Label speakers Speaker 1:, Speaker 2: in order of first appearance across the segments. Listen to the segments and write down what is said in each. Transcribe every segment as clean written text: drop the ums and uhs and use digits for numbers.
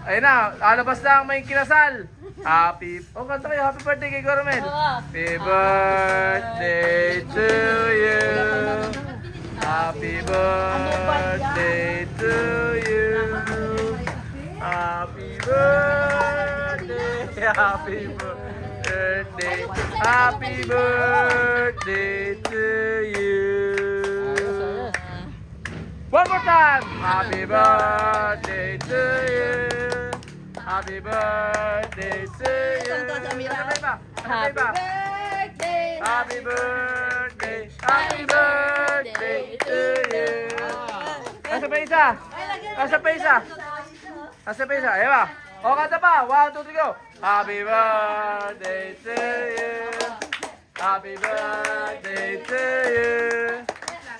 Speaker 1: Ayun na, alabas lang may kinasal. Kanta kayo, happy birthday kay Goromel. Happy birthday to you. Happy birthday to you. Happy birthday, happy birthday, happy birthday to you. One more time. Happy birthday to you. Happy birthday to you. Happy birthday. Happy birthday. Happy birthday to you. Nasa pa isa? Nasa pa isa? Nasa pa isa? Ayan ba? O, kanta pa. 1, 2, 3, go. Happy birthday to you. Happy birthday to you.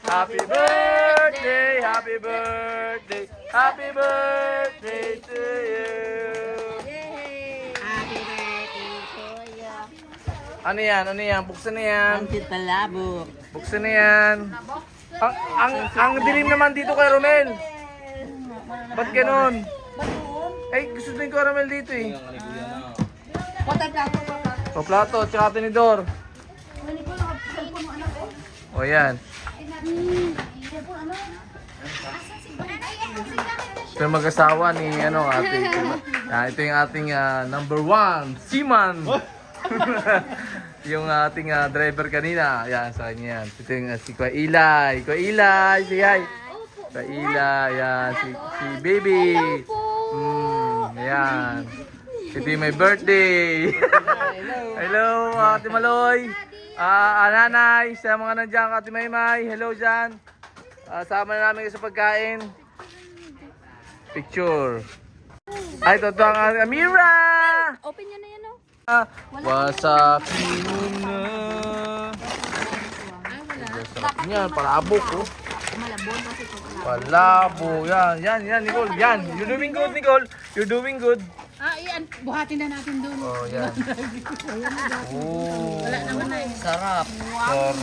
Speaker 1: Happy birthday, happy birthday, happy birthday to you.
Speaker 2: Happy birthday to you.
Speaker 1: Ano yan? Ano yan? Buksan na yan.
Speaker 2: Ang titalabok.
Speaker 1: Buksan na yan. Ang dilim naman dito kay Romel. Ba't ganun? Eh, gusto din ko Romel dito eh. O, plato, tsaka tinidor. O, yan. Ito yung mag-asawa ni ate. Ito yung ating number 1, Seaman. Yung ating driver kanina. Yan, sa kanya yan. Ito yung si Kuya Ilay. Kuya Ilay, si Hay. Kuya Ilay, yan. Si Baby. Yan. Ito yung may birthday. Hello, Ate Maloy. Nanay, sa mga nandiyan, Ate Maymay. Hello dyan. Sama na namin kayo sa pagkain. Picture. Ay, ito ang Amira!
Speaker 3: Open nyo na yan, oh.
Speaker 1: Wasabi mo na. Sarap niyan, palabok oh.
Speaker 3: Malabon kasi ito.
Speaker 1: Palabo, yan, Nicole, yan. You're doing good, Nicole. You're doing good.
Speaker 3: Iyan. Buhatin na natin doon.
Speaker 1: Oh, yan. Oh.
Speaker 3: Wala naman na eh.
Speaker 2: Sarap.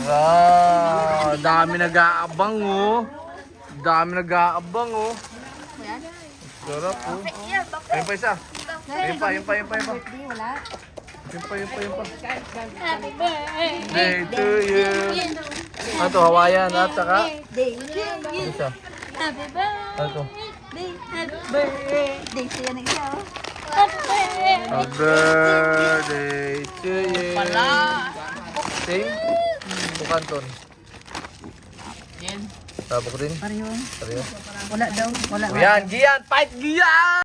Speaker 1: Sarap. Dami nag-aabang oh. Dami nag-aabang oh. Sarap oh. Ayun pa isa. Ayun pa.
Speaker 3: Wala.
Speaker 1: Yun pa.
Speaker 3: Happy birthday.
Speaker 1: Day to you. Ano to, Hawaiian at saka? Isa.
Speaker 3: Happy birthday.
Speaker 1: Ano to?
Speaker 3: Happy birthday. Siya na siya, oh. Happy birthday.
Speaker 1: Happy birthday to you. Sing? Bukanton.
Speaker 2: Yan.
Speaker 1: Tabok din?
Speaker 3: Pareho.
Speaker 1: Pareho.
Speaker 3: Wala daw. Wala.
Speaker 1: Yan, Gian! Fight, Gian!